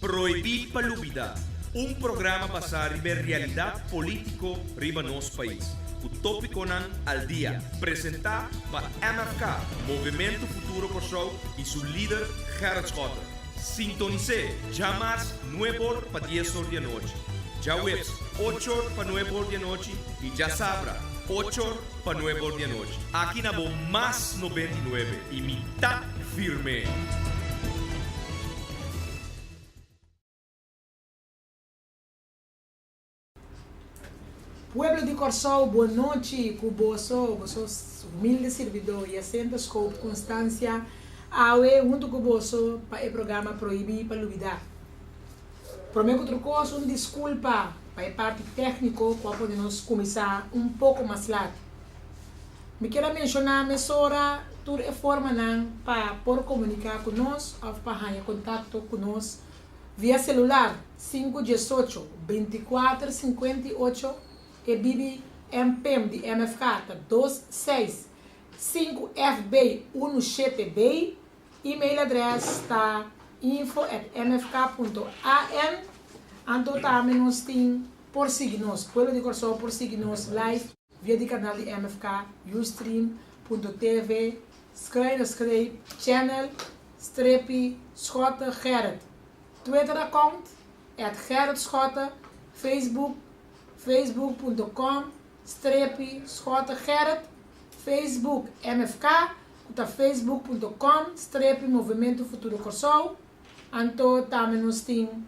Proibir Palubida, um programa para a realidade política riba nosso país. O tópico nan al dia, apresentar para MFK, Movimento Futuro Kosovo e seu líder Gerrit Schotten. Sintonize, jamais 9 horas para 10 horas da noite. Já webs, 8 horas para 9 horas da noite e já sabra, 8 horas para 9 horas da noite. Aqui na Bom Mais 99 e mitad firme. Pueblo de Corsol, boa noite, Cuboso, você humilde servidor e assenta com constância, aue junto com você para o programa Proibir Palubida. Prometo outro coisa, desculpa para a parte técnica, para podermos começar pouco mais tarde. Me quero mencionar, mesora, toda a forma para por comunicar conosco, ou para ter contato conosco via celular 518 24 58 e Bibi MPM de MFK 26 5FB 17B. E-mail address está info@mfk.am. Então também nós temos por seguir-nos, Pueblo de Corsol por seguir-nos live via do canal de MFK, ustream.tv, escreve, channel, strepi, Schotten Gerrit. Twitter account, @Gerrit Schotten, facebook.com/Schotten Gerrit, Facebook MFK, facebook.com/Movimento Futuro Kosovo. Então também nós temos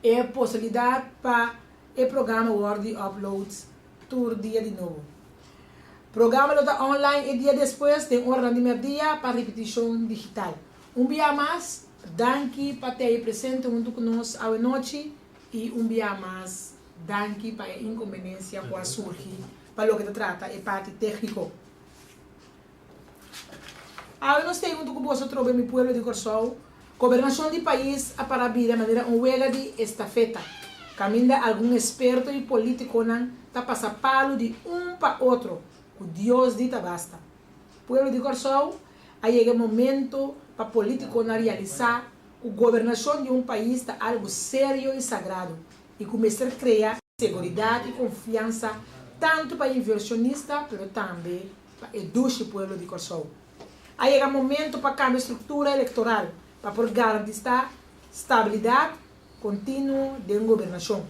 a possibilidade para o programa Word Uploads todo dia de novo. Programa está online e dia depois tem hora de meio-dia para repetição digital. Dia mais, danke para ter presente junto conosco à noite e dia mais, danke para a inconveniência que surge para o que trata a parte técnica. Nós temos junto com você trouxe meu pueblo de Corsol, governação do país a parabir de maneira huelga de estafeta. Caminha algum experto e político não está passando palo de para outro. O Deus dita basta. Pueblo de Corsol, aí chega o momento para político não realizar a governação de país está algo sério e sagrado e começar a criar segurança e confiança tanto para inversionista, mas também para o pueblo de Corsol. Aí chega o momento para cambiar a estrutura eleitoral para por garantir estabilidade contínua de governação.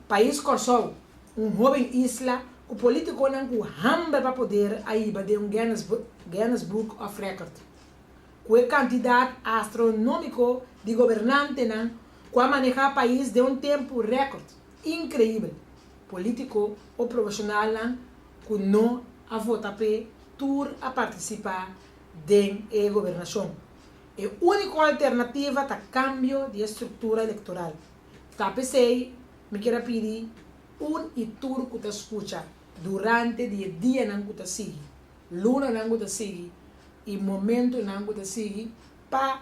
País Corsol, jovem isla, o político não com hambre para poder aí de Guinness Book of Record. Com a quantidade astronômica de governante não, com manejar o país de tempo recorde, incrível. Político ou profissional não, com não a votar para tour a participar da governação. A única alternativa é o cambio de estrutura eleitoral. Pensei, me quero pedir e tudo que você escuta durante o dia que você sigue, luna que você sigue e momento que você sigue para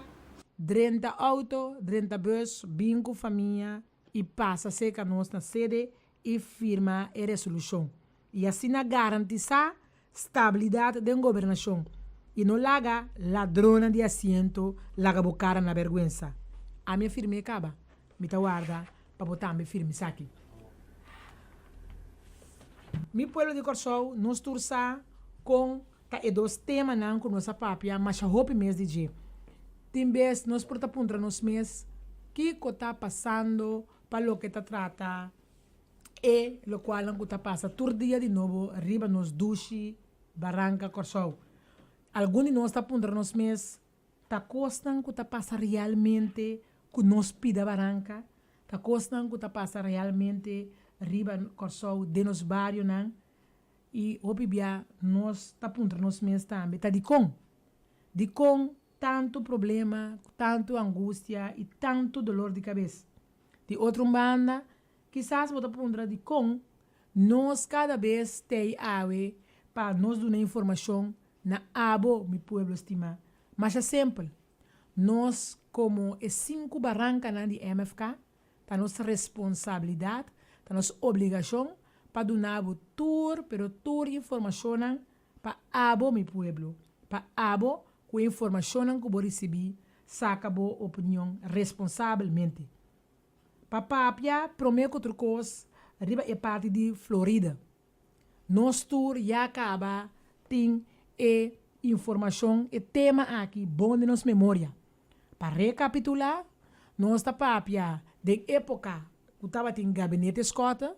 30 auto, 30 bus, 5 família e passa seca nós na sede e firma a resolução. E assim garantizar estabilidade da governação. E não laga ladrona de assento, laga bocara na vergüenza. A minha firme acaba, me guarda para botar minha firme aqui. Mi pueblo de Corsol, nós tursa com dois temas não com nossa papia, mas a roupa mês de dia. Tem vez nós porta puntra nos mês que está passando para o que está trata e lo qual não está passa todo dia de novo arriba nos duche Barranca Corsol. Alguns de nós está puntra nos mês tá costan que está passa realmente que nós pida Barranca, tá costan que está passa realmente riba Corsol de nos barrio não e obibia nós tá puntra nos mês também tá de com tanto problema, tanto angústia e tanto dolor de cabeça. De outra banda, quizás você puntra de com nós cada vez tem awe para nós dar informação na abo mi pueblo estima. Mas é simples. Nós como 5 barrancas de MFK, tá nossa responsabilidade, tá nossa obrigação para dar tour, pero tour informação para abo mi pueblo, para abo com informação que vou receber saca boa opinião responsavelmente. Papapia promete outra coisa, arriba é parte de Florida. Nosso tour já acaba, tem informação e tema aqui, bom de nossa memória. Para recapitular, nossa papia de época que estava em gabinete escota,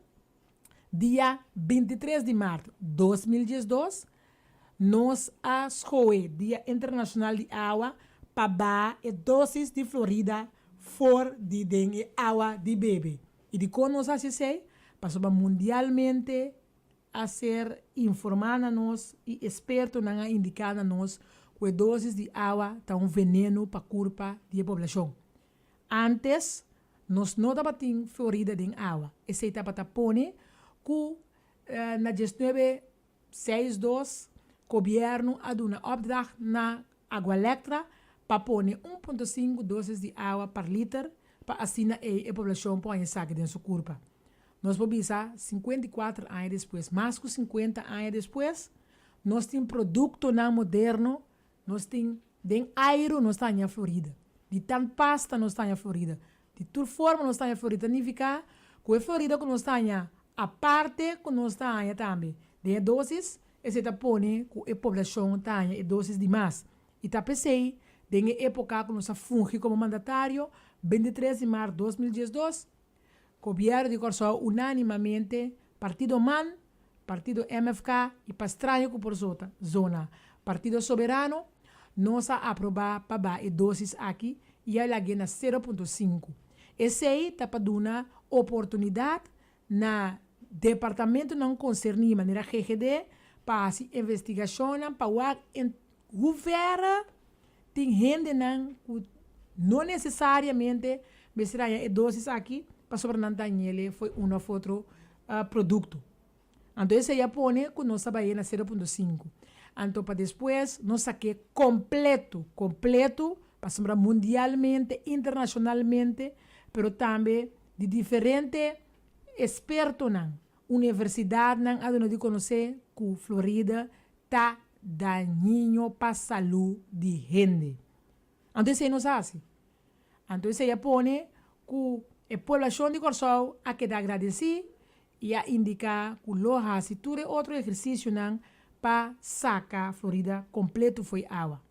dia 23 de março de 2012, nós a escolhe Dia Internacional de Água para e doses de Florida for de dengue água de bebê. E de como nós assim passou mundialmente a ser informando a nós e experto na indicando a nós que doses de água estão veneno para a culpa da população. Antes, nós não estávamos Florida de água. Esse estava tapone que na 1962 o governo a dado uma opdracht na água elétrica para pôr 1,5 doses de água por litro para assim a população pode sacar de sua culpa. Nós podemos 54 anos depois, mais que 50 anos depois, nós temos produto na moderno, nós temos aero, nós estamos na Florida. De tanto pasta, nós estamos na Florida. De toda forma, nós estamos na Florida. Significa que a Florida que nós estamos a parte que nós estamos também. De doses, esse está põe que a população tem doses demais. E está pensei, na época que nós fungi como mandatário, 23 de março de 2012, o governo de Corsol unanimamente, Partido MAN, Partido MFK e Pastranho por zona, Partido Soberano, nós aprovar para doses aqui e ela ganha 0,5. Esse aí está para dar uma oportunidade na departamento não concernido, maneira GGD, para a investigação, para o governo tem gente não necessariamente vai doses aqui para sobrenantar ele foi um ou outro produto. Então, esse aí põe que nós trabalhamos na 0,5. Então, para depois, nós saquemos completo, para sobrar mundialmente, internacionalmente, mas também de diferentes expertos na universidade, a de conhecer que Florida está daninho para a saúde de gente. Então, isso aí nós fazemos. Então, isso aí põe que a população de Corsol a que agradecer e a indicar que lo hace todo outro exercício para sacar a Florida completo foi água.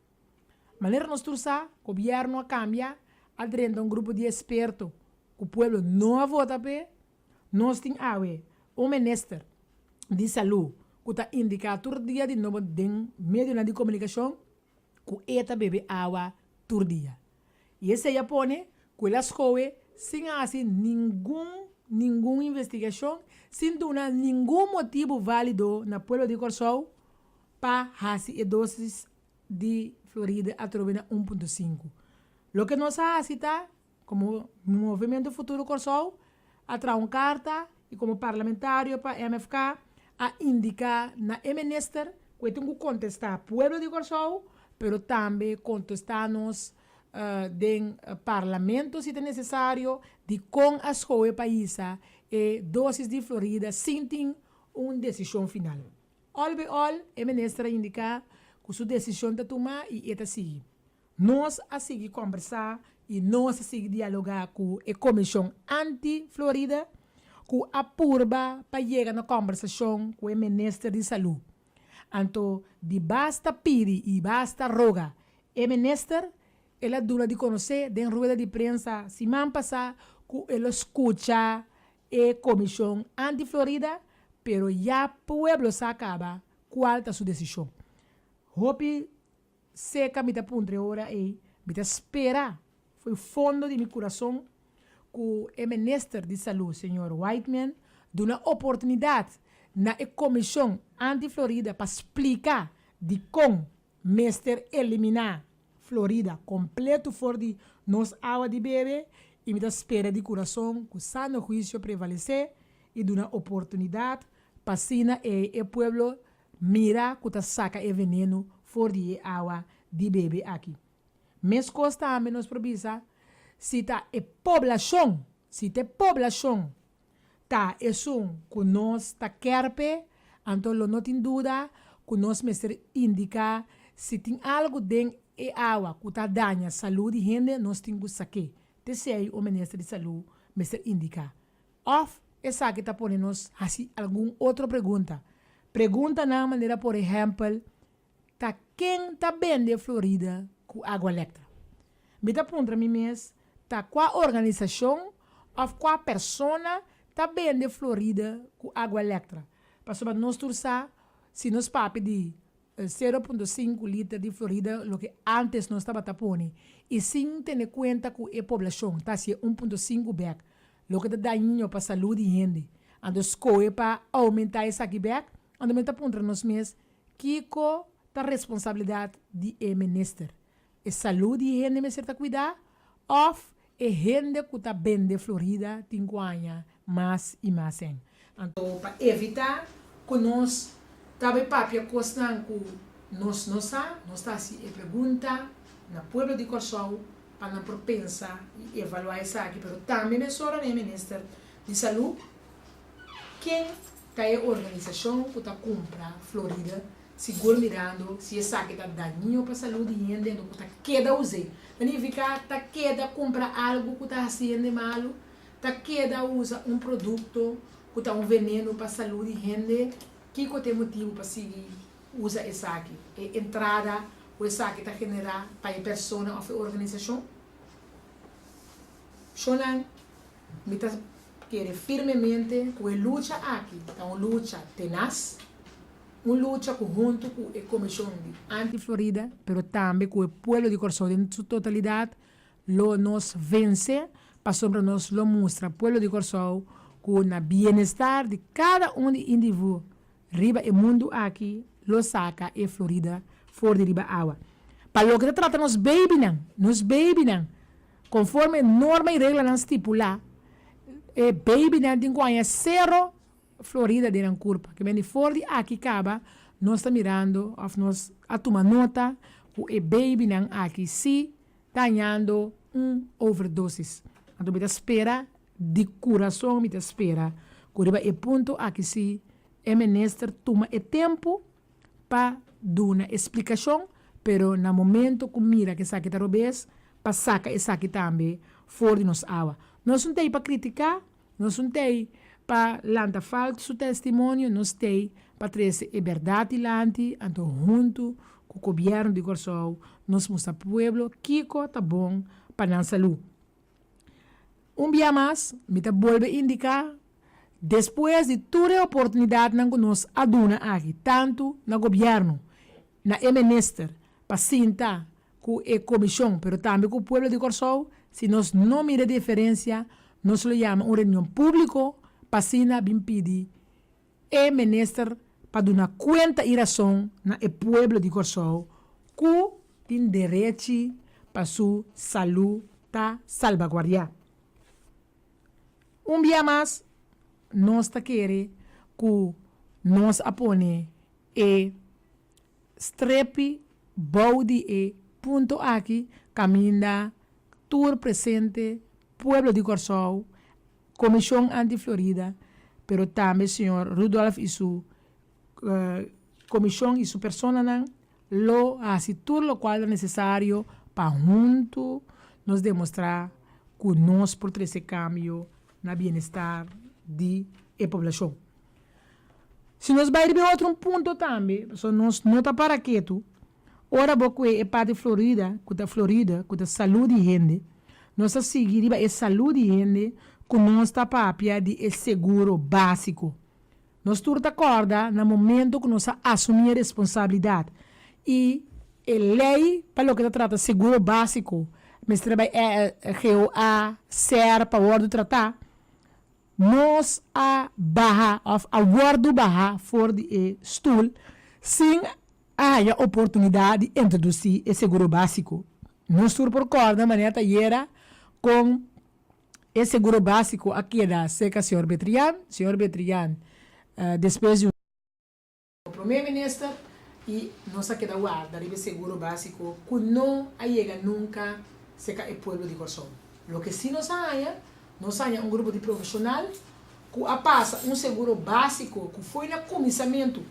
Maneira nós trouxa, o governo cambia, adrendo um grupo de expertos que o povo não vota para, nós temos água, o ministro de saúde, que está indicado todo dia de novo em meio de comunicação, que eta bebe água todo dia. E esse aí põe que elas escolhem sem fazer nenhuma investigação, sem dar nenhum motivo válido na povo de Corsol para fazer doses de Florida a través de 1,5. Lo que nós fazemos, como Movimento Futuro Corsol, a trazer uma carta e como parlamentário para a MFK, a indicar na minister que tem que contestar o povo de Corsol, mas também contestar-nos do parlamento, se é necessário, de com as escolas país e doses de Florida, sem ter uma decisão final. All be all, a ministra indica que sua decisão está tomada e está seguir. Nós a seguir conversar e nós a seguir dialogar com a comissão anti-Florida, que apurba para chegar na conversação com o ministro de saúde. Então, de basta pedir e basta rogar, o ministro ela dura de conhecer de rueda de prensa semana passada que ela escuta a comissão anti-Florida, pero já o pueblo se acaba qual é a sua decisão. Hope seca me puntre hora e me espera foi fundo de meu coração que o ministro de saúde, senhor Whiteman, dá uma oportunidade na comissão anti-Florida para explicar de como mestre eliminar Florida completo fora de nossa água de bebê e me espera de coração que o sano juízo prevalecer e dá uma oportunidade para sina e pueblo mira que está saca e veneno fora de água de bebê aqui. Mas costa também nos provisa se tá a população, tá isso que nós tá querpe, então não tem dúvida que nós mestre indicar se tem algo dentro e água que tá danha saúde e gente, nós temos que saber. Sei o ministro de saúde, Mr. Indica. Of, essa que está por nós, assim, alguma outra pergunta. Pergunta na maneira, por exemplo, tá quem tá bem de Florida com água elétrica? Me tá perguntando a mim mesmo, tá qual organização ou qual pessoa tá bem de Florida com água elétrica? Para nós torçar, se nós papi de 0,5 litros de Florida, lo que antes nós estava tapando, e sem ter em conta que a população está se 1,5 back, lo que dá daninho para a saúde e gente. Então, escolhe para aumentar esse aqui back, então, me está perguntando nós mesmos, que a responsabilidade de ministro? É saúde e gente me certa cuidar, ou é gente que está bem de Florida, tem que ganhar mais e mais. Então, para evitar que nós também papia coisa que nós está se pergunta na povo de Corsol para não pensar e avaliar isso aqui, mas também me sora nem ministro de saúde quem está a organização que está compra Florida seguro mirando se essa aqui está daninho para a saúde e ainda não está queda usar, significa está queda comprar algo que está sendo malo, está queda usa produto que está veneno para a saúde e ainda que tem motivo para seguir usa essa aqui? É entrada ou essa aqui está generar para a pessoa ou a organização? Shonan, me está querendo firmemente que a luta aqui é uma luta tenaz, uma luta junto com a Comissão de Anti-Florida, mas também com o povo de Corsol em sua totalidade, nos vence, para nós mostrar o povo de Corsol com o bem-estar de cada de indivíduo. Riba e mundo aqui, lo saca e Florida, fora de riba água. Para o que trata nos baby não, conforme norma e regra não estipula, e baby não tem que zero Florida de não culpa, que vem fora de aqui acaba, nós está mirando, nós a tomar nota, o baby não aqui se ganhando overdoses. Então, me espera de coração, me espera, que riba e ponto aqui se o ministro toma o tempo para dar uma explicação, pero no momento que mira que saque está robês, para sacar essa aqui também fora de nossa água. Nós não temos para criticar, nós não temos para lançar falso testemunho, nós temos para trazer a verdade lante, então junto com o governo de Corsol, nós mostramos ao povo que está bom para a saúde. Dia mais, me volve a indicar depois de toda a oportunidade que nós aduna aqui, tanto no governo, na ministro, para sentar com a comissão, mas também com o povo de Corsol, se nós não mira diferença, nós lo chamamos uma reunião pública para sentar bem pedir o ministro para dar conta e razão no povo de Corsol, que tem direito para sua saúde salvaguardada. Dia mais, nós está querendo que nós apone e strepe body e ponto aqui caminha tour presente pueblo de Corsol Comissão Anti-Florida pero também senhor Rudolf e sua comissão e sua persona lo assim tudo lo qual é necessário para junto nos demonstrar que nós por esse cambio na bem-estar de a população. Se nós vamos ver outro ponto também, nós não está para quieto, ora boco é parte de Florida, que a saúde de gente, nós está seguindo a saúde de gente, que nós está para de seguro básico. Nós estamos de acordo no momento que nós assumimos a responsabilidade. E a lei, para o que trata de seguro básico, mas trabalha a ser para o ordem tratar, nós a barra, a guarda barra fora de stool, sem a oportunidade de introduzir o seguro básico. Nós estamos por corda, maneira taieira, com o seguro básico aqui da seca, senhor Betrian, depois de o primeiro-ministro, e nós aqui da guarda, o seguro básico, que não chega nunca seca o povo de Corsol. O que sim nós há grupo de profissional que passa seguro básico que foi no comissamento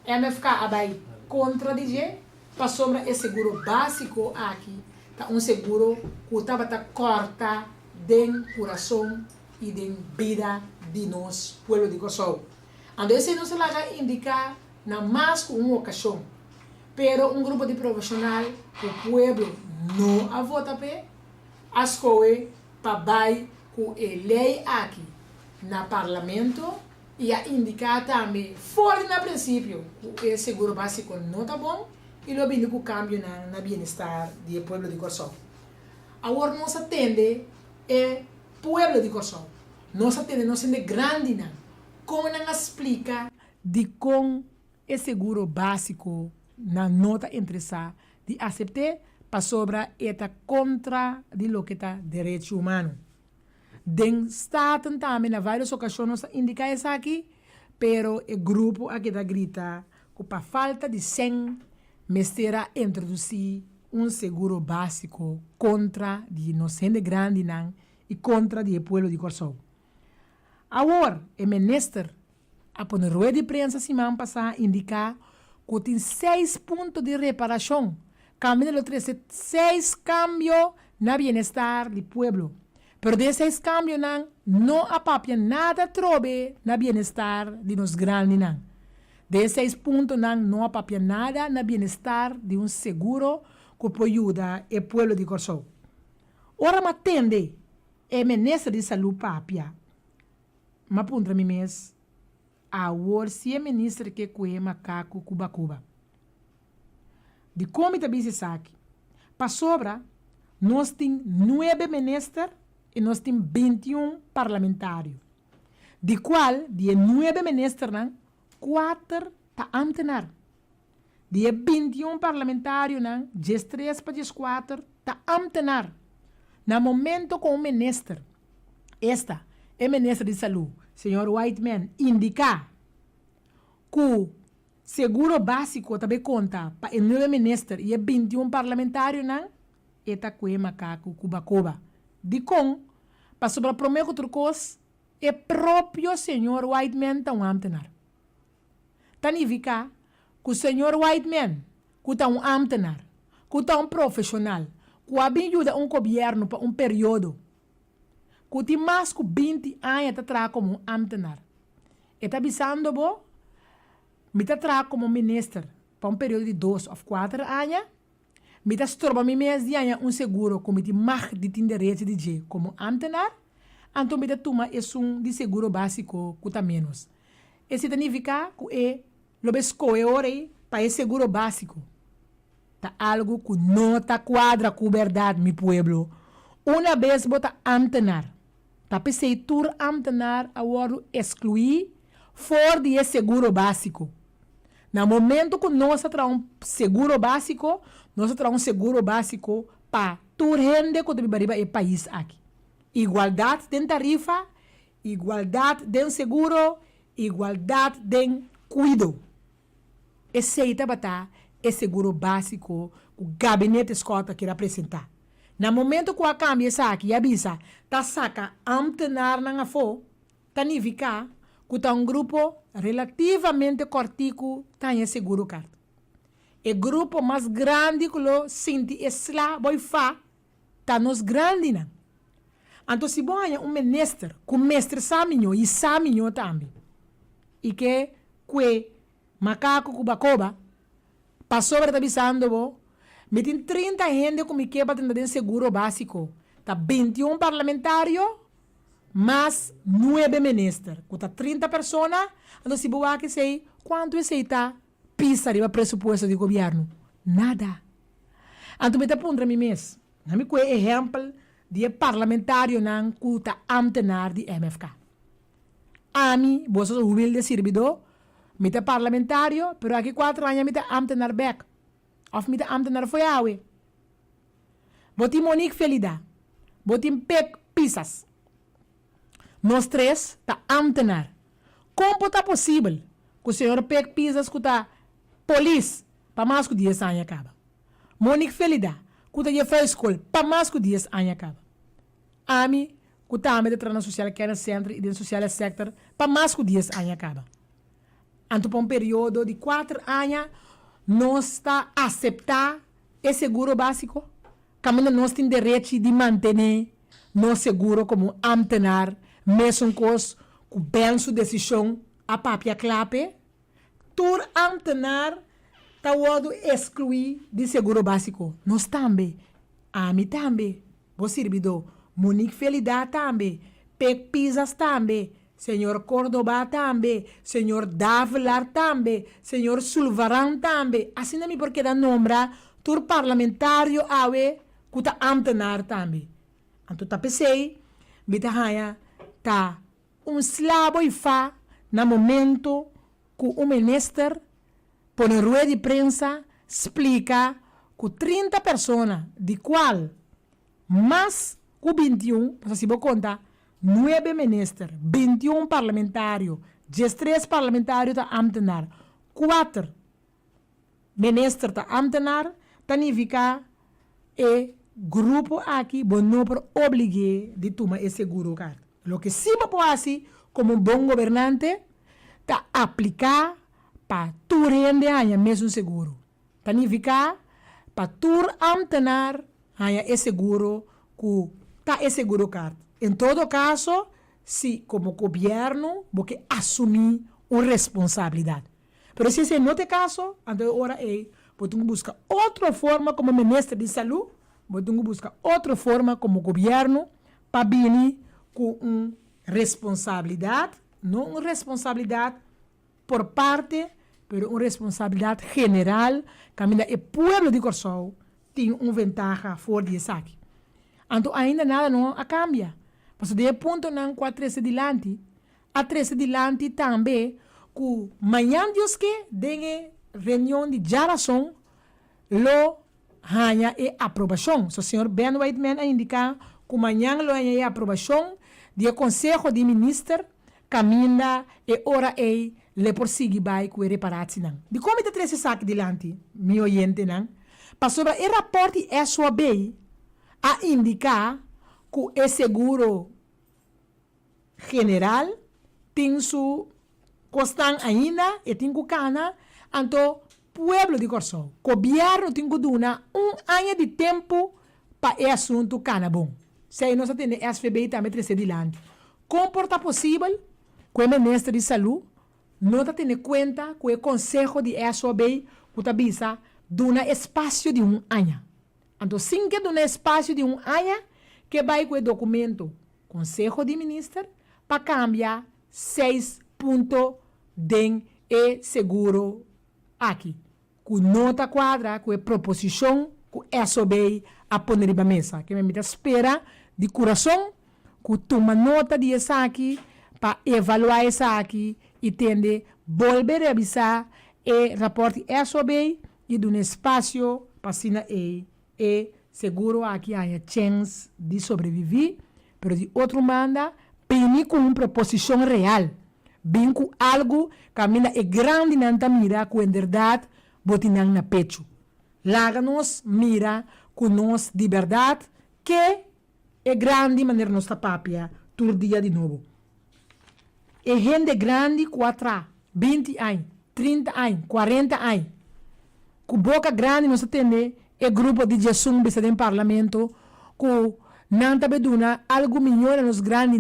MFK vai contradizer para sobre o seguro básico aqui, tá seguro que estava corta den coração e den vida de nós, pueblo de Kosovo. Esse não se laga indicar na mais que uma ocasião, pero grupo de profissional, o pueblo não a vota pe, as coisas para vai com a lei aqui na parlamento e a indicar também, fora no princípio, que o seguro básico não está bom e lo vindo com cambio na bem-estar do pueblo de Kosovo. Agora nós atende o pueblo de Kosovo, nós atende, nós sendo grande, como não explica de como o seguro básico na nota interessada de aceitar para sobra eta contra de lo que está direito humano. Den staten também na várias ocasiões indica isso aqui, pero o grupo aqui da grita que para falta de 100 mestera introduzir seguro básico contra de inocente grande não e contra de pueblo de Kosovo. Agora, o ministro a poner rueda de prensa semana passada indicar que tem 6 pontos de reparação. Caminho de 6 cambios na bem-estar do pueblo. Pero de 6 cambios não apapia nada trobe na bem-estar de nos grandes. De 6 pontos não apapia nada na bem-estar de seguro que pode ajudar o pueblo de Kosovo. Ora me atende o ministro de saúde papia. Ma puntra mi mes a war se é ministro que coe macaco Cuba. De como está bem aqui. Para sobra, nós temos 9 ministros e nós temos 21 parlamentários. De qual, de 9 ministros, 4 está amtenar. De 21 parlamentários, 13 para 4 está amtenar. No momento com o ministro, esta é o ministro de saúde, senhor Whiteman, indicar que o seguro básico também conta para o 9 ministro e 21 parlamentários, eta que macaco Cuba. De com, para sobre a primeira outra coisa, é próprio senhor Whiteman está amtenar. Tanifica que o senhor Whiteman, que está amtenar, que está profissional, que ajuda governo para período, que tem mais de 20 anos está como amtenar. Está avisando bo, me está como ministro para período de 2 ou 4 anos, me está estorba me mês de ano seguro como tem mais de direito de dia como amtenar, então me está toma de seguro básico que está menos. Esse significa que é lo escolhe ora para esse seguro básico. Tá algo que não está quadra com verdade, meu pueblo. Uma vez bota amtenar, tá prefeitura amtenar agora excluir fora de seguro básico. No momento que nós traz seguro básico, nós traz seguro básico para toda gente que vive no país aqui. Igualdade de tarifa, igualdade de seguro, igualdade de cuidado. Esse aí é seguro básico que o gabinete escota quer apresentar. No momento que a cambia aqui, avisa, tá saca amtenar na fo, significa que tá grupo relativamente cortico tá em seguro carta. O grupo mais grande que lo sinti esla boi fa tá nos grande na. Então se boa ministro, que mestre saminho e saminho também. E que macaco Cuba passou para avisando bo, me tem 30 gente que me quebra de seguro básico. Tá 21 parlamentários, mas 9 ministros. Que tá 30 pessoas, então se boa que sei quanto esse tá pisa de presupuesto do governo. Nada. Então me tá pondo mi mês. Na me que exemplo de parlamentário nan que tá amtenar de MFK. A mim, você é humilde servidor, me tá parlamentário, pero aqui 4 anos me tá amtenar back. Of me tá amtenar foi awe. Botim Monique Felida. Botim Pek Pisas. Nós 3 tá amtenar. Como tá possível que o senhor Pek Pisas que tá polícia para mais que 10 anos acaba? Monique Felida, que tá de escola para mais que 10 anos acaba. Ami, que tá me de social care center e de social sector para mais que 10 anos acaba. Então, para período de 4 anos, nós está aceitar esse seguro básico? Caminho nós tem direito de manter nosso seguro como ambtenar, mesmo com bem sua decisão a papia clape? Tur ambtenar tá wado excluir de seguro básico. Nós também, a mim também, vou servidor, Monique Felidade também, Pec Pisas também, Senhor Córdoba também, Senhor Davlar também, Senhor Sulvaran também. Assim não me porque dá nombra tur parlamentário awe kuta ambtenar também. Anto tá pensei, bita haya tá slabo e fa na momento que o ministro põe em rueda de prensa, explica que 30 pessoas, de qual mais que 21, se você conta, 9 ministros, 21 parlamentários, 13 parlamentários da ambtenar, 4 ministros da ambtenar, significa e grupo aqui, não por obrigar de tomar esse seguro. Lo que sim pode fazer, como um bom governante, tá aplicar para tu rende hanya mesmo seguro. Significa para tu ambtenar hanya esse seguro que tá esse seguro card. Em todo caso, se como governo porque assumir uma responsabilidade. Mas se esse não é o caso, então agora é podemos buscar outra forma como ministro de saúde, podemos buscar outra forma como governo para vir com uma responsabilidade, não uma responsabilidade por parte, mas uma responsabilidade general, que o povo de Corsol tem uma vantagem fora disso aqui. Então, ainda nada não cambia. Mas de ponto não com a 13 dilante, a 13 dilante também, que amanhã Deus que tem reunião de geração, lo hanya e aprovação. So, o senhor Ben Whiteman indica que amanhã lo hanya e aprovação do Conselho de Ministros, caminha e ora é le porsigue vai com reparati não. De como te trece saque dilante, mi oyente não, para sobre o rapporti SOB a indicar que o seguro general tem su costan ainda e tem que cana, então pueblo de Corsol, governo tem que dar ano de tempo para esse assunto cana bom. Se nós temos SVB também trece dilante. Comporta possível que o ministro de saúde não está tendo conta que o Conselho de SOB está bisa dá espaço de ano. Então, sim que dá espaço de ano, que vai com o documento Conselho de Ministros para cambiar 6 pontos de seguro aqui. Com nota quadra, com a proposição, com SOB a pôr na mesa. Que me espera de coração, que toma nota de essa aqui, para evaluar essa aqui e tende volver a avisar e raporte SOB e dar um espaço para assinar e seguro aqui há chance de sobreviver, mas de outro manda, bem com uma proposição real, bem com algo que a mina é grande nanta mira com a verdade botinang na pecho. Laga-nos mira com nós de verdade que é grande maneira nossa papia todo dia de novo. E gente grande com atrás, 20 anos, 30 anos, 40 anos, com boca grande nós temos e grupo de Jesus bisa em parlamento que não tá beduna algo melhor nos grandes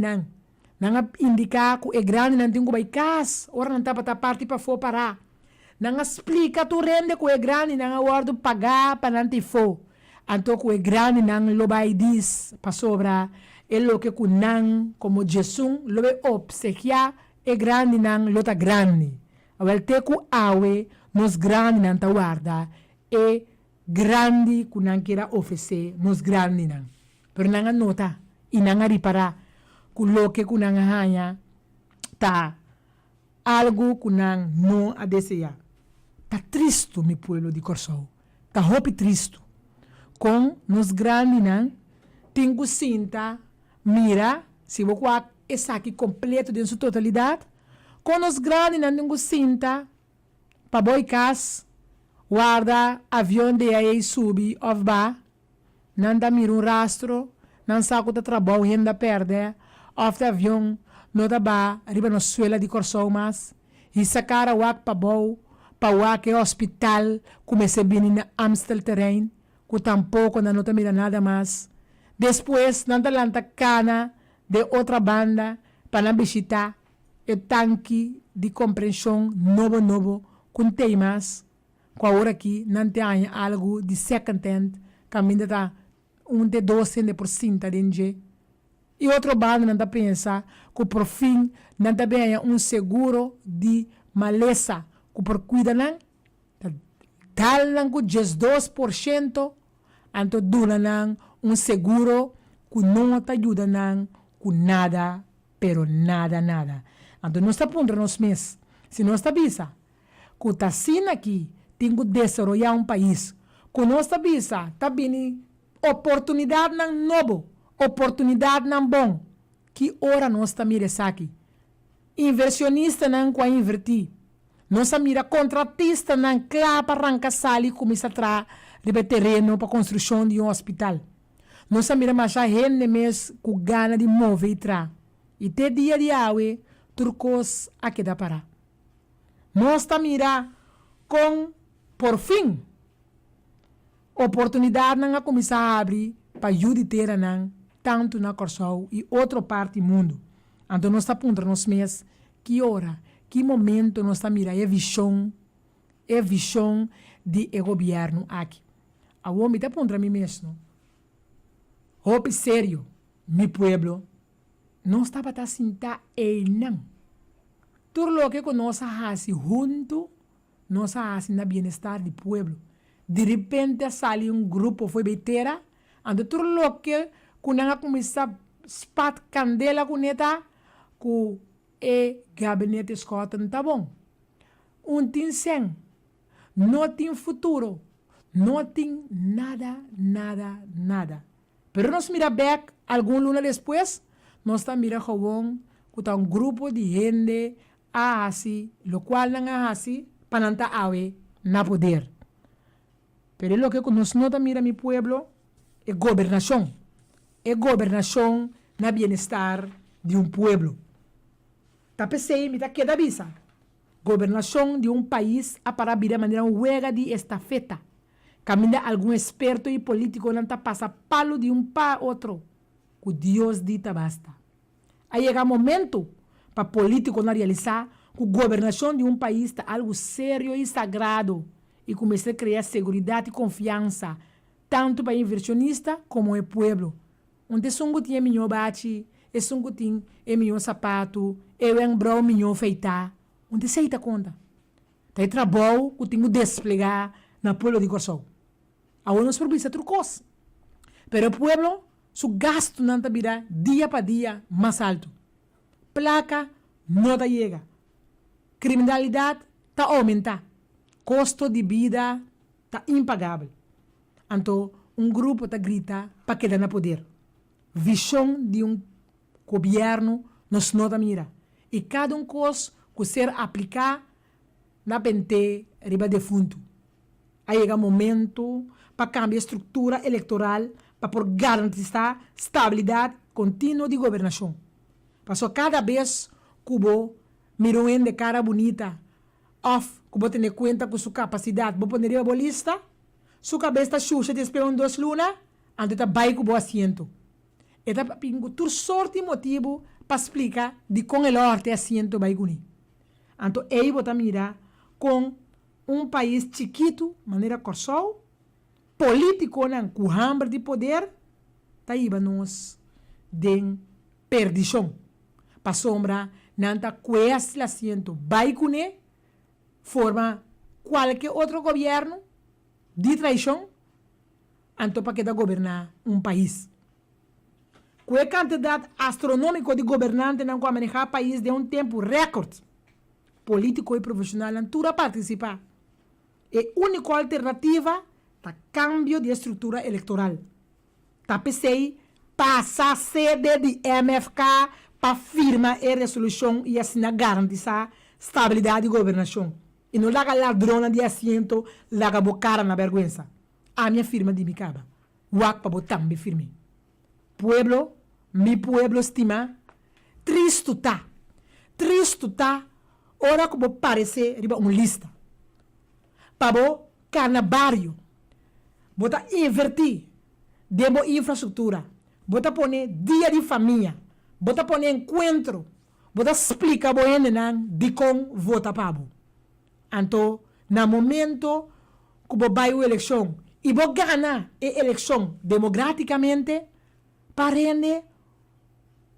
não indica que é grande não tem que vai cas ora não tá para parte para for parar não explica tu rende que é grande não guardo pagar para não te for então que é grande não lo vai diz para sobra é lo que não como Jesus lo vai obsequiar é grande não lo tá grande awel te ku awe nos grande não tá guarda e grande que não queira oferecer nos grandes não. Pero não nota e não repara que o que não ganha tá algo que não a desejar. Tá triste meu povo de Corsol. Tá hope triste. Com nos grandes não tem que sentar, mira, se vou com essa aqui completo de sua totalidade, com nos grandes não tem que sentar para boicas guarda avião de aí subi of ba não dá mira rastro não saco de trabalho ainda perde of avião não dá ba arriba na suela de Corsol mas e sacar a wak pa bom para que hospital comece bem na Amstel terreno, que tampouco não te mira nada mais. Depois, não te lanta cana de outra banda para visitar o tanque de compreensão novo, com temas, com a hora aqui, não tem algo de second hand, caminho está de 12% de e outro bando não está pensando que por fim não está bem seguro de maleza, que por cuida não, dalam com 2%, então dura não seguro que não te ajuda não com nada, pero nada. Então nós está pondo nos meses, se nós está bisa, que está sendo aqui, tem que desenvolver país, que nós está bisa, está bem oportunidade não novo, oportunidade não bom, que ora nós está mira aqui, inversionista não com a invertir, nós está mira contratista não claro para arrancar sali começa a trazer de terreno para construção de hospital, nós está mira mais a gente mesmo com gana de mover e tra, e te dia de aue turcos a que dá para, nós está mira com por fim oportunidade não começar a abrir para ajudar não tanto na Corsol e outra parte do mundo. Então nós está pondo nos meses que hora, que momento nós está mirando a visão de governo aqui. A homem está pondo a mim mesmo. Hope sério, meu pueblo, não está para sentar e não. Tudo o que nós fazemos junto, nós fazemos na bem-estar do pueblo. De repente sale grupo foi beteira, ando tudo o que kunanga começar spat candela kuneta ku gabinete Scotland tá bom. Tem sem, não tem futuro, não tem nada. Pero nós mira back algum luna depois, nós tá mira gewoon que tá grupo de gente assim, lo qual não assim, para não tá awe na poder. Pero lo que nós não tá mira mi pueblo é governação. É governação na bem-estar de pueblo. Tá pensei, me tá queda visa. Governação de país a para vir de maneira huega de estafeta. Caminha algum experto e político não tá passa palo de para outro. Que Deus dita basta. Aí chega momento para político não realizar que a governação de país está algo sério e sagrado e começar a criar segurança e confiança tanto para inversionista como o pueblo. Onde sungo tinha minho bate, e sungo tinha minho sapato, e o embrão minho feita. Onde se dá conta? Tá aí trabalho que tenho desplegar na pueblo de Corsol. Agora nós precisamos trucos. Pero o pueblo, su gasto não tá virá dia para dia mais alto. Placa não tá chega. Criminalidade tá aumenta. Custo de vida tá impagável. Então, grupo tá grita para quedar no poder. Visão de governo nos nota mira. E cada coisa que ser aplicar na pente riba de fundo. Aí chega momento para cambiar a estrutura eleitoral para por garantizar estabilidade contínua de governação. Passou cada vez que o mirou de cara bonita, off, que vou ter conta com sua capacidade, vou poner a bolista, sua cabeça xuxa de esperar 2 lunas, antes de vai com o assento. E tá pingo tur sorte motivo para explicar de com el orte assento vai guni. Então, aí vou mirar com país chiquito, maneira Corsol, político não, com hambre de poder, tá iba nós de perdição. Para sombra, não tá quase assento vai guni, forma qualquer outro governo de traição, então para que da governar país. Com a quantidade astronômica de governantes não vai manejar o país de tempo recorde, político e profissional não tudo participar. E a única alternativa é cambio de estrutura eleitoral. Tá pensei passar a sede de MFK para firmar a resolução e assim garantizar estabilidade de governação. E não laga ladrona de assento, laga bocara na vergonha. A minha firma de Micaba. Wak para botar me firme. Pueblo, mi pueblo estima, triste tá, ora como parece riba lista. para cada barrio. Bota invertir demo infraestrutura. Bota poner dia de família. Bota poner encontro. Bota explica boende de com vota pabo. Então, na momento que você vai a eleição e você ganha a eleição democraticamente, parece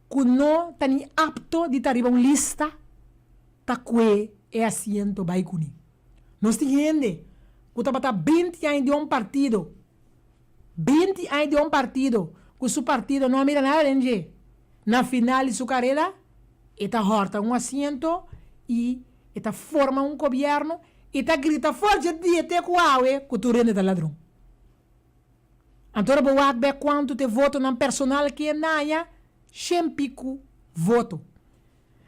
que não está apto de estar em lista tá que é assento vai kuni. Nós entendemos que está 20 anos de partido. 20 anos de partido. Que seu partido não mira nada, gente. Na final de sua carreira, está horta assento e está forma governo e está grita forte de até que tu rende da ladrão. Então, vou ver quanto te voto na personal que é naia, 100 pico voto.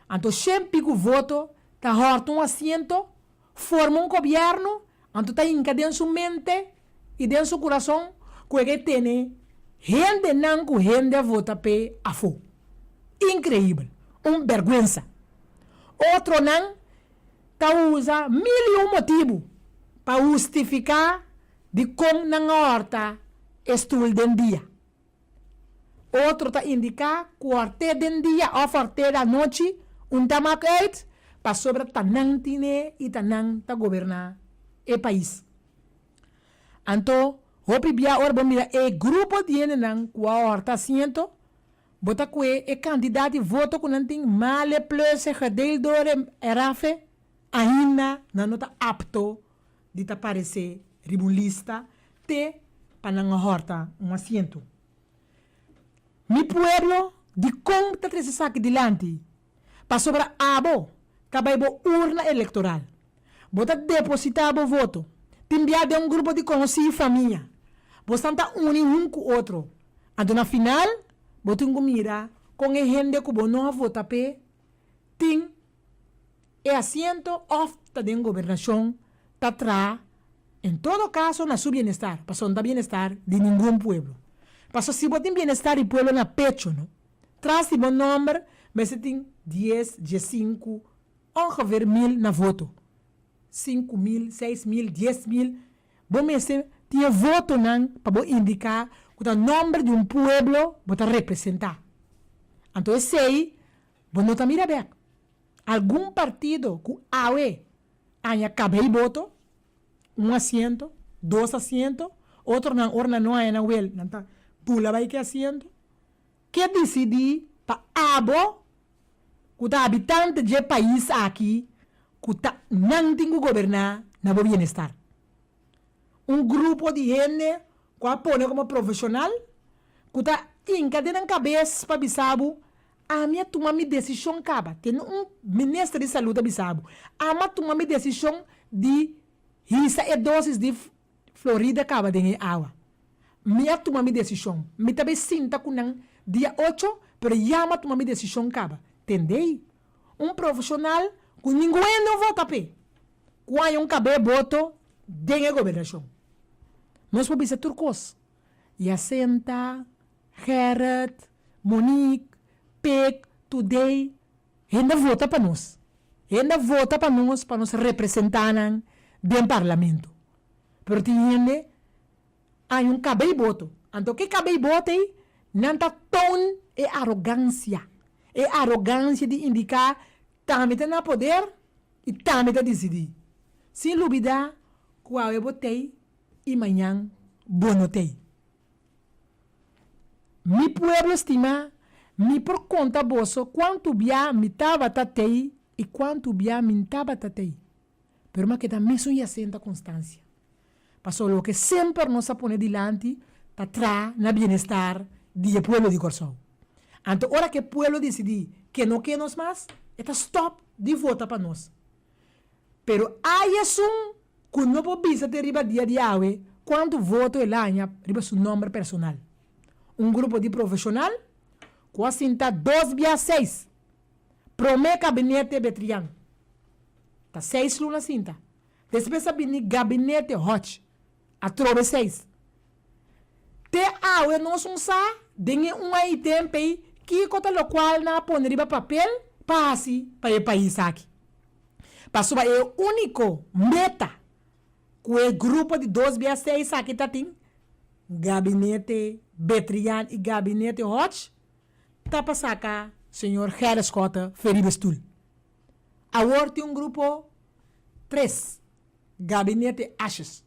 Então, 100 pico voto, está horta assento, forma governo, então está em dentro sua mente e dentro seu coração, que tem gente não que gente vota pe a fo. Incrível. Vergüenza. Outro não, tá usa mil motivos para justificar de como não horta estul den dia. Outro tá indicar que até den dia ou até da noite tamakait para sobre tanang tine e tanang ta governar o país. Então, hopi bia orbo mira grupo tiene nang kwa horta asiento bota que candidato voto que não tem male plus gedeeld door erafe ainda não está apto de te aparecer ribulista te para não horta asiento. Mi pueblo de como te trece saque dilante para sobre abo cabay bo urna eleitoral bota depositar bo voto te enviar de grupo de conhecidos família você está unindo com o outro. Então, na final, você tem que mirar com a gente que você não vota pe, tem assento ou está dentro da governação, está atrás, em todo caso, na seu bem-estar, para não bem-estar de nenhum pueblo. Para se você tem bem-estar de pueblo na pecho, não? Traz de bom número, você tem 10, 15, ongeveer 1000 na voto. 5.000, 6.000, 10.000, bom mês tinha voto para indicar que o nome de pueblo para representar. Então, esse aí, você não mira bem. Algum partido que awe haya cabelo voto, assento, 2 assentos, outro não, orna não haya na well, não tá, pula vai que assento, que decidi para abo, que o habitante de país aqui, que não tem que governar na bom bem-estar. Grupo de gente que apone como profissional, que está encadendo cabeça para bisabu, a minha toma minha decisão caba. Tem ministro de saúde a bisabu. A minha toma minha decisão de risa e doses de Florida caba de água. Minha toma minha decisão. Me também sinta com dia 8, pero já minha toma minha decisão caba. Entendei? Profissional que ninguém não vota pe. Quando cabelo voto, tem a governação. Nós podemos ser turcos. Jacinta, Gerrit, Monique, Peg, Today. Ainda vota para nós. Ainda vota para nós representar no parlamento. Pero tem há cabelo voto. Então, que cabelo voto aí? Não está tão arrogância. É arrogância de indicar também tem poder e também tem decidir. Sem dúvida, qual eu votei e amanhã bonotei. Mi pueblo estima, mi por conta boso, quanto bia mi tava tatei e quanto bia mi tava tatei. Pero ma que também sou assenta constância. Passou lo que sempre nos pone dilante, tá atrás na bem-estar do pueblo de Corsão. Então, hora que o pueblo decidir que não quer nós mais, está stop de votar para nós. Pero aí é que não pode ter dia de awe, quanto voto ele ganha, riba seu nome personal. Grupo de profissional, que assinta 2 via 6. Prome gabinete Betrian. Tá 6 lunas cinta. Depois bini gabinete hot. A trove 6. Te awe não são sa, dengue item pei, que cota lo qual na pone riba papel, passe para o país aqui. Passou é o único meta com o grupo de 2B6 aqui tá tem gabinete Betrian e gabinete Hodge, tá para sacar senhor Harris Cotta Feribestul. Agora tem grupo 3, gabinete Ashes.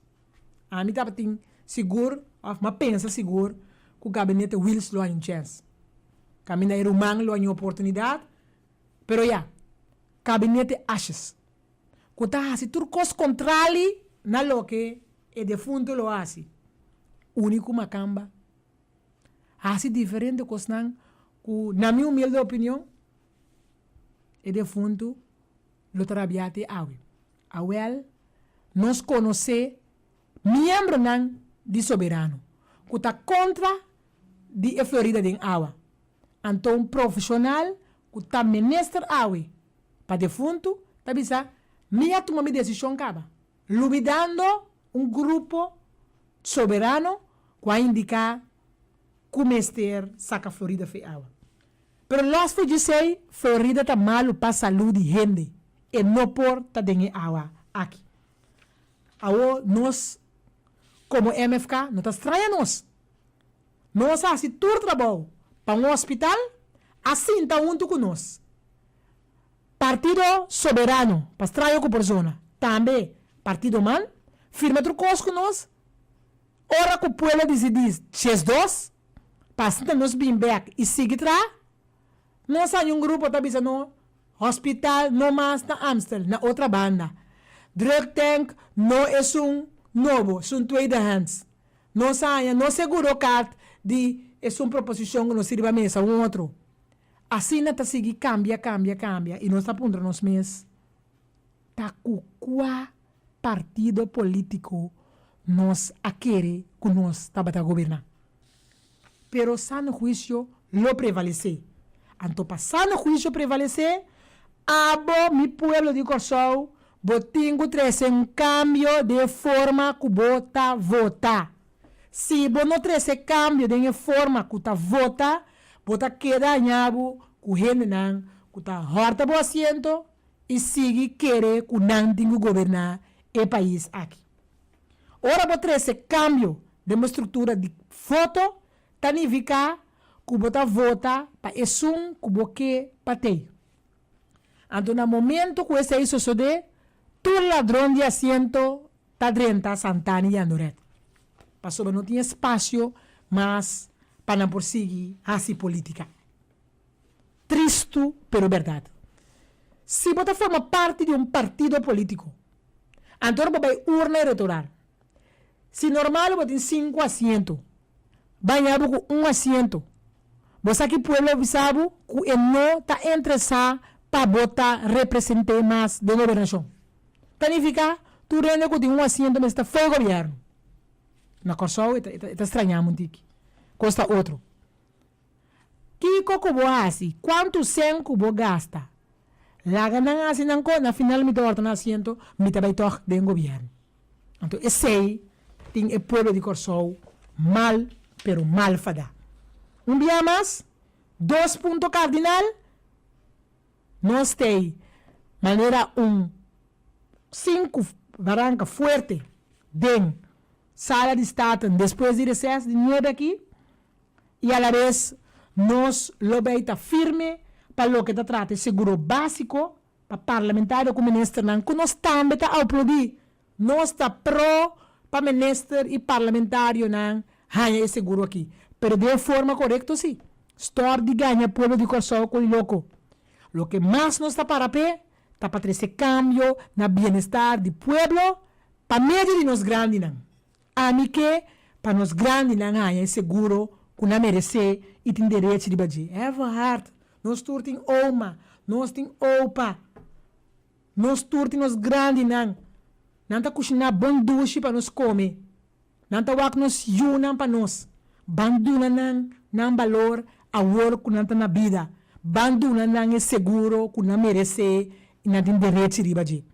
A mim tá tem seguro, mas pensa seguro, que o gabinete Wills lo tem chance. Caminha era humano, lo tem oportunidade, pero gabinete Ashes. Que tá assim, tudo coisa contrário na lo que é defunto lo assim. Único macamba. Assim diferente coisa que, na minha humilde opinião, é defunto lo trabalhate awe. Awel, nós conhece membro nan de soberano, que está contra de Florida de awa. Então, profissional que está ministro awe para defunto, tá bisa, minha toma minha decisão caba. Lubidando grupo soberano que vai indicar como ester saca Florida fe awa. Pero los foi dizer, Florida tá malo para saúde de gente e não por tá dengue awa aqui. Awo nós como MFK não tá estranha nós. Nós assim todo trabalho para um hospital assim tá junto com nós. Partido soberano para estranho com persona. Também partido man firma outro coisa com nós. Ora que o povo decidir x2 para assim nós bem back e seguir tra. Nós há grupo tá dizendo hospital no mais na Amstel na outra banda. Drug tank não é novo, é tweede hands. Nós há não seguro card de é proposição que nos sirva mesa outro. Assim não tá seguir cambia e nós tá pondo nos mês. Tá com qual partido político nós a querer que nós tá para governar. Pero sano juízo lo prevalece. Anto passando juízo prevalecer, abo mi pueblo de Corsou, botingo trece cambio de forma que bota vota. Se bo não trece cambio de forma que tá vota, bota queda nhabo, ku gente nan, ku tá horta bo asiento e sigue querer que não tenha governar o país aqui. Ora bo trece cambio de uma estrutura de voto, significa que bota vota para esum que boque patei. Então, no momento que esse isso sucede, tu ladrão de assento tá drenta Santana e Andoret. Passou não tinha espaço, mas para não prosseguir assim política. Triste, pero verdade. Se você forma parte de partido político, então vai urna eleitoral. Se normal você tem 5 assentos, vai com 1 assento. Você aqui pueblo sabe que não está interessado para votar representar mais de governação. Significa, tu rende que tem 1 assento, mas está fora do governo. Na Corsou, está estranhando muito aqui. Custa outro. Que coco boa assim? Quanto senco boa gasta? Lá ganham assim, na final, me torna na assento, me vai tocar do governo. Então, esse aí tem o pueblo de Corsou mal, pero mal fada. Dia mais, 2 pontos cardinal, nós temos maneira 5 barranca forte dentro sala de estado depois de recesso de 9 aqui e a la vez nós lobeita firme para o que está tratando seguro básico para parlamentar com o ministro não que nós também está aplaudir nós está pro para ministro e parlamentário não ganha seguro aqui pero de forma correta sim estou de ganhar pueblo de Corsou com louco lo que mais nós está para pé está para trazer cambio na bem-estar do pueblo para meio de nós grandes não a mim que para nós grandes não ganha seguro que não merece e tem direito de badir é verdade nós turtem uma nós tem opa nós turtem nós grandes não está cozinhar bom duche para nós comer não está wak nós yunam para nós banduna não valor a work que não está na vida banduna não é seguro que não merece e não tem direito de badir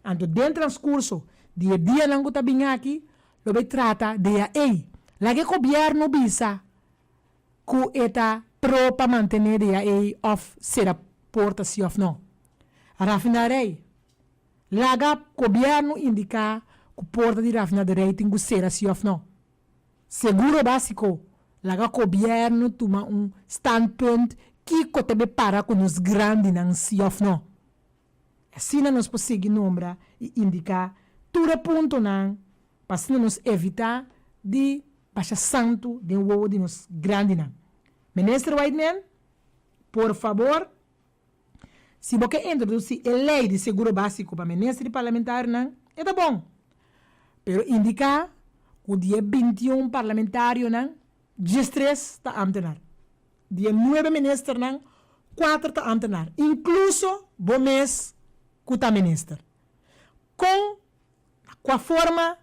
então dentro do transcurso dia não está bem aqui lo vai trata de lá que o governo bisa que está pro para manter de of ser a porta se of não. Rafinarei. Lá que o governo indica ku porta di rafina de rating será si of não. Seguro básico, laga governo toma standpunt que cote para com os grandes não si of não. Assim nós podemos nombrar e indicar tudo ponto não, para nos evitar de baixar santo de um de nos grandes não. Ministro Whiteman, por favor, se você introduzir a lei de seguro básico para ministro parlamentar, não, é bom. Pero indicar que o dia 21 parlamentário, não, 13 está amtenar. Dia 9 ministro, não, 4 está amtenar. Incluso, bom mês, que está ministro. Com a forma,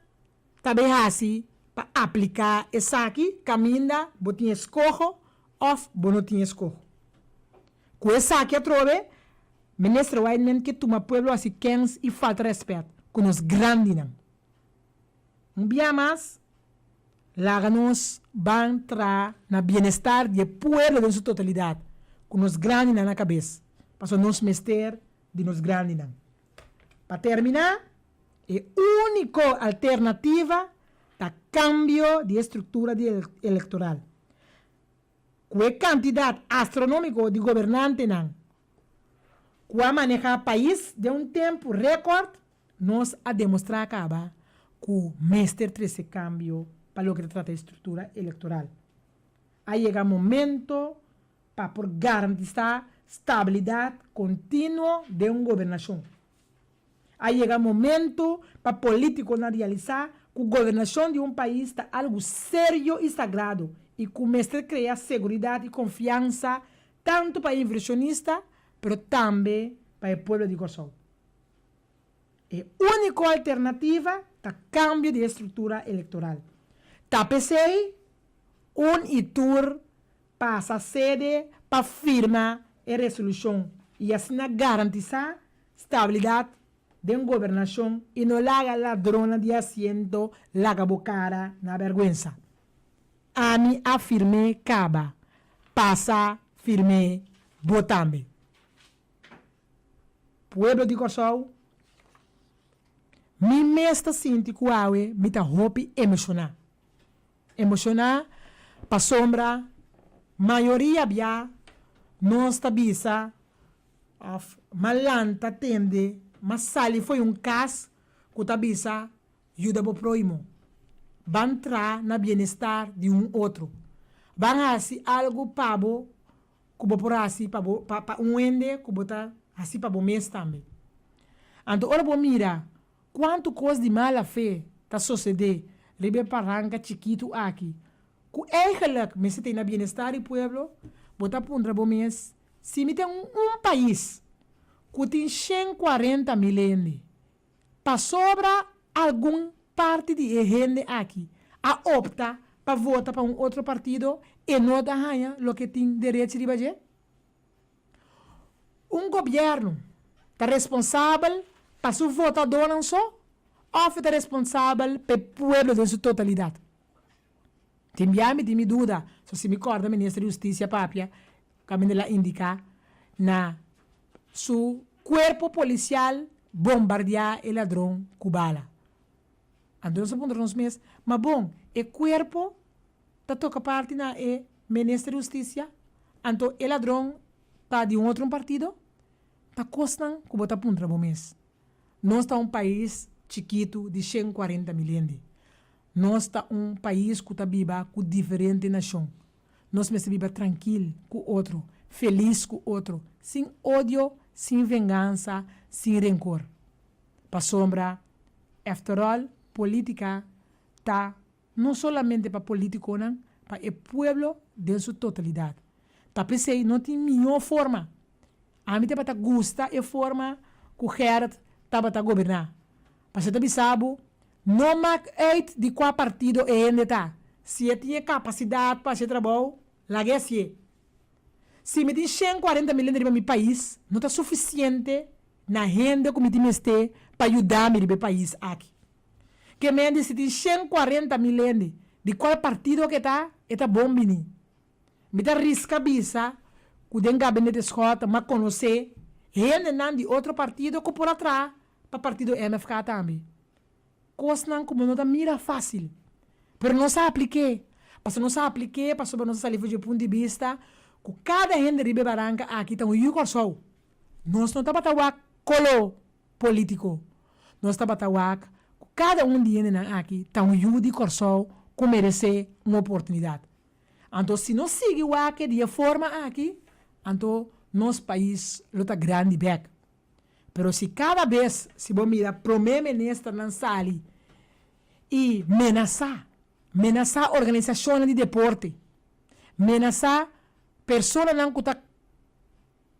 também assim, para aplicar essa aqui, caminha, botinha escorro, ou bonotinha escorro. Com essa aqui, a trove, ministro Whiteman, que toma pueblo assim, quens e falta respeito, com os grandes, não. Dia mais, lá nos vão entrar no bem-estar do pueblo em sua totalidade, com os grandes na cabeça, para nos mester de nos grandes. Para terminar, a única alternativa é cambio de estrutura eleitoral. Com a quantidade astronômica de governantes, com a manejar o país de tempo recorde, nós a demonstrar acaba que o mestre esse cambio para o que trata de estrutura eleitoral. Aí chega o momento para garantizar estabilidade contínua de uma governação. Aí chega o momento para políticos realizar que a governação de um país está algo sério e sagrado e que o mestre cria segurança e confiança tanto para o inversionista, mas também para o povo de Kosovo. A única alternativa é o cambio de estrutura eleitoral. Tapecei itur passa a sede para firmar a resolução e assim garantizar estabilidade de uma governação e não laga ladrona de assento, laga bocara na vergüenza. Ami afirme caba, passa firme botambe. Pueblo de Kosovo, mi mesta sinti kuawe, mi ta hopi emocionar. Emocionar, pa sombra, maioria bia, não está bisa, malanta tende, mas sali foi caso que tá bisa, ajuda bo proimo. Van entrar na bem-estar de outro. Van assim algo pabo, que bo por assim, pa ende, que bota assim pa bo mês também. Então, ora bo mira, quanto coisa de mala fé tá suceder, ribe paranca chiquito aqui. Que eigenlijk, me se tem na bem-estar e pueblo, bota pundra bo mês, se me tem país, que tem 140 milhões, para sobra algum parte de gente aqui, a opta para votar para outro partido e não dá ganha o que tem direito de fazer. Governo está responsável para seu votador não só, ou está responsável pelo povo de sua totalidade. Tem dúvida, se me acorda, ministro da Justiça, Papia, que ela indica, na seu corpo policial bombardear o ladrão cubala. Então, nós vamos meses, mas bom, o corpo está toca parte na ministro da Justiça, então o ladrão está de outro partido, está custando que botar puntra bom mês. Nós está país chiquito de 140 milhões. Nós está país que está viva com diferente nação. Nós me viva tranquilo com outro, feliz com outro, sem ódio, sem vingança, sem rancor. Para sombra, after all, política está não somente para político, para o povo de sua totalidade. Tá pensei, não tem melhor forma. A mim te gusta a forma que o Gerard está governar. Para você sabe, não é de qual partido é ainda está. Se tinha capacidade para fazer trabalho, lá é assim. Se me tem 140 milhões de meu país, não está suficiente na renda que me tem para ajudar meu país aqui. Que me diz se tem 140 milhões de qual partido que está bom bem. Me dá risca bisa, que o gabinete escota, mas conhecer, renda de outro partido que por atrás, para o partido MFK também. coisas como não mira fácil. Pero não se aplique. Porque não se aplique, para sobre nossa saliva de ponto de vista, que cada gente de Barranca aqui tem um yucor. Nós não estamos a colo político. Nós estamos a cada de gente aqui tem um yucor de corso que merece uma oportunidade. Então, se não sigue o aqui de forma aqui, então, nosso país está grande back. Pero se cada vez, se você mira, promete nesta lançali e menaçar organizações de deporte, menaçar pessoas que estão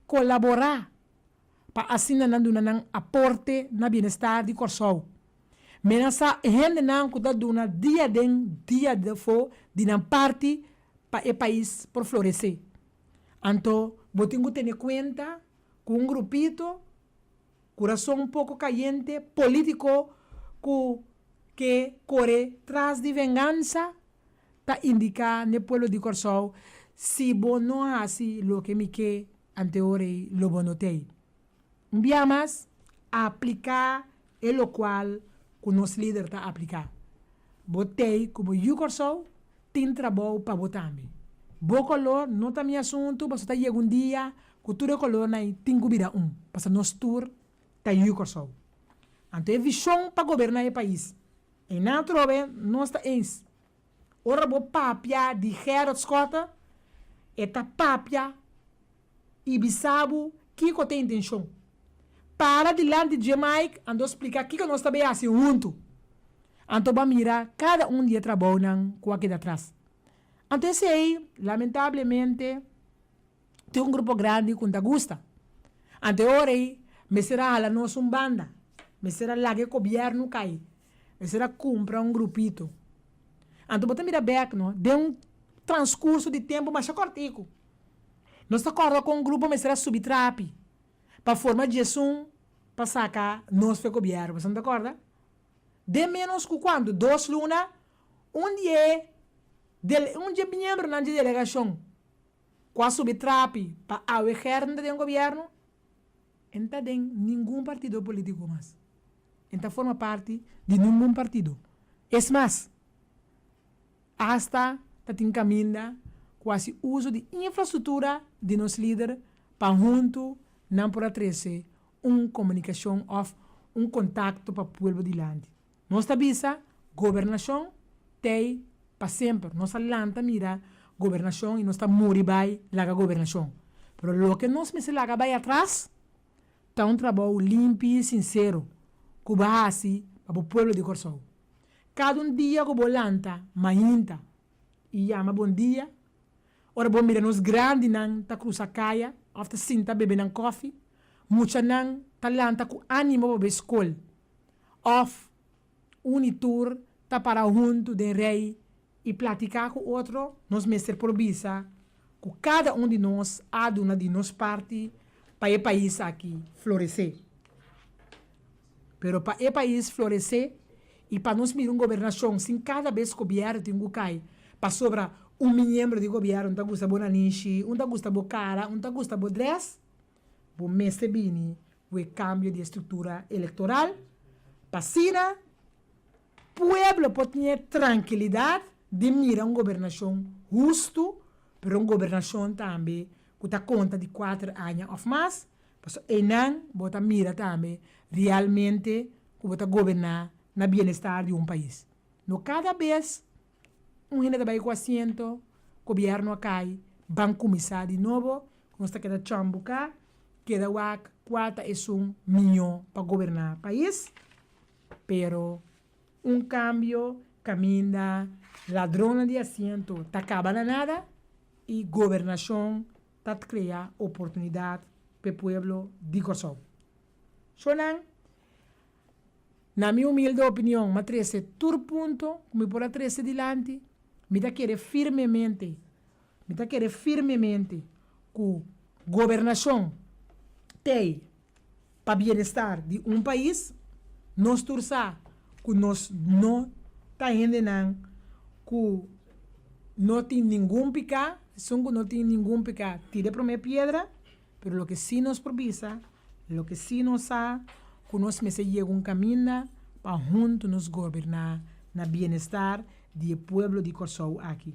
colaborar para assim não aporte na bem-estar de corso. Menaçar gente que está dando dia de fo de na parte para o país por florescer. Então, você tem que ter em conta com grupito, coração pouco caliente, político, que corre tras de vingança, para indicar no pueblo de Corsol, se você não faz o que me quer, anteriormente, lo bonotei. Enviamos a aplicar o qual o nosso líder está a aplicar. Botei como o Corsol, tem trabalho para botar também. Bo color, não está meu assunto, mas está chegando um dia, que tudo é color, tem que virar Porque nós tour está o Corsol. Então, é visão para governar o país. E não trove, não está ens. Ora, bo papia de Gerard Scott, eta papia e bisabo que tem intenção. Para diante de Jamaica, ando explicar o que nós também assim junto. Então, vamos mirar cada dia trabalhando com aqui atrás. Então, esse aí, lamentavelmente, tem um grupo grande que não gosta. Então, ora aí, me será a nossa banda, me será lá que o governo cai. Será comprar um grupito. Então, você mira back, não? De um transcurso de tempo mais cortico. Nós estamos acordando com um grupo, mas será subtrape. Para formar gestão, para sacar nós foi governo. Você não acorda? De menos que quando? 2 lunas, um dia membro na delegação. Com subtrape, para o exército de um governo, não tem nenhum partido político mais. Então forma parte de nenhum partido. É mais, hasta tem caminho quase uso de infraestrutura de nosso líder para junto não por atrás comunicação ou contato para o povo de lande. Nossa visa, governação tem para sempre. Nossa lanta mira governação e nossa muribai laga governação. Pero o que nós me se laga vai atrás, está um trabalho limpo e sincero. Kubahasi para o povo de Corsol. Cada dia que bolanta, mainta, e chama bom dia. Ora bom mira nos grandes nan ta cruza caia, after sinta bebe nan coffee, mucha nan talanta com ânimo para escola. Of unitur ta para junto de rei e platicar com outro, nos mestre por visa, que cada de nós aduna de nos parte para o país aqui florescer. Pero para o país florescer e para nós mirar uma governação, sem cada vez que o governo tem que cair, para sobra membro de governo, não gusta bona nishi, não gusta bo cara, não gusta bo dress, bo mestre bini, o cambio de estrutura eleitoral, para sina, pueblo pode ter tranquilidade de mirar uma governação justo, pero uma governação também que dá conta de 4 anos ou mais, e não bota mira também realmente que bota governar na bem-estar de um país. No cada vez gente vai com assento, o governo cai, vai começar de novo, nós está queda chambuca, queda wak 4 milhão para governar o país, pero cambio caminha ladrona de assento, tá acabando nada e governação tá criar oportunidade para o povo de Corsol. Sonan, na minha humilde opinião, me trece todo ponto, me por trece dilante, me tá querer firmemente que governação tem para bem-estar de um país, nós torçar que nós não tá indo que não tem nenhum pecado, são que não tem nenhum pecado, tira para minha pedra, pero lo que sí nos provisa, lo que sí nos ha, que nós me chega caminho para juntos nos governar na bem-estar do povo de Corsou aqui.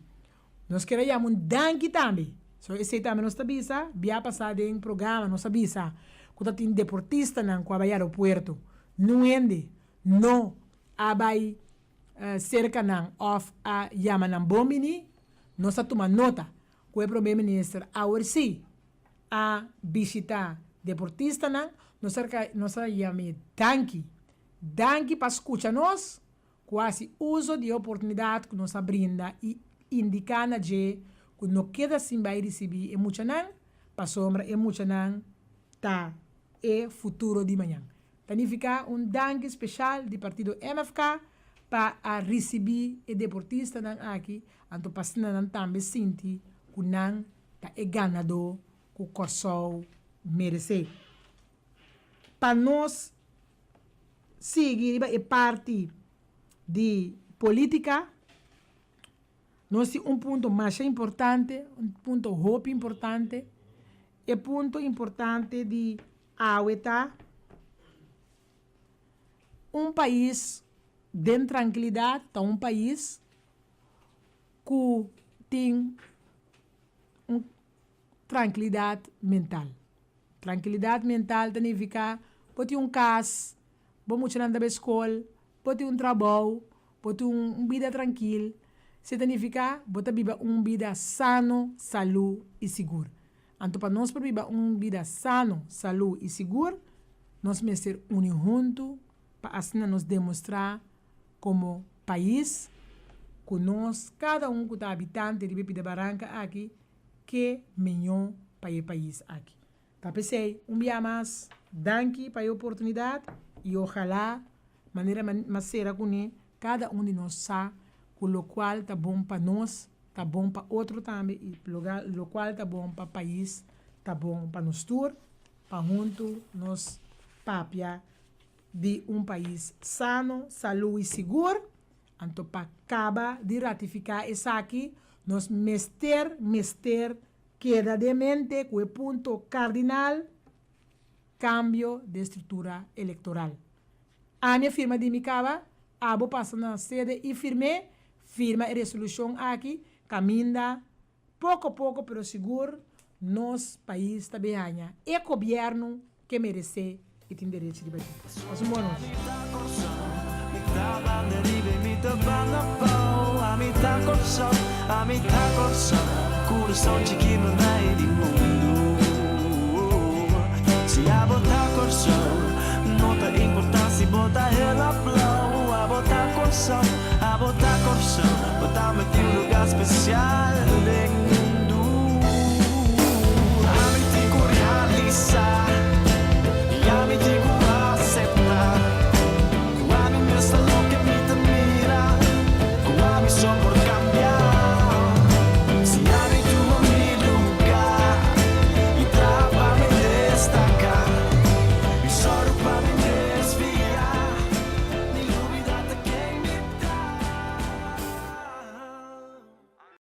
Nós queremos danke também. So, esse também nós sabia, via passado em programa, nós sabia, quando tem deportista na com aeroporto, não ende, não abai cerca não of a yama na bombini, nós toma nota, que o primeiro-ministro sim a visitar deportista não, nós chama danke para escutar nós, quase uso de oportunidade que nos brinda e indicar na que não queda sem vai receber muito não, para sombra muito não, tá é futuro de manhã. Significa danke especial do partido MFK para receber o deportista não aqui, anto passando não também senti que não tá é ganador que o Corsou merece. Para nós seguir a parte de política, nós temos ponto mais importante, ponto hope importante, e ponto importante de aueta país de tranquilidade, país que tem tranquilidade mental. Tranquilidade mental significa pode ter caso, vamos tirar da escola, pode ter trabalho, pode ter vida tranquila. Significa bota viver vida sano, saúde e seguro. Então, para nós viver vida sano, saúde e seguro, nós precisamos ser unidos juntos para assim nos demonstrar como país que nós, cada que está habitante de Pipi de Barranca aqui, que é melhor para o país aqui. Então, pensei, dia mais, danke para a oportunidade e ojalá, maneira mais será com cada de nós sabe o qual está bom para nós, está bom para outro também, e o qual está bom para o país, está bom para nós todos, para juntos nós papia de país sano, saúde e seguro. Então, para acabar de ratificar isso aqui, nós mester queda de mente com o ponto cardinal, cambio de estrutura eleitoral. A minha firma de Micaba, abo passa na sede e firma a resolução aqui, caminha pouco a pouco, pero seguro, nosso país está bem. É o governo que merece e tem direito de bater. Mas boa noite. Não tem importância, bota ela blow. A botar corção, botar-me em um lugar especial.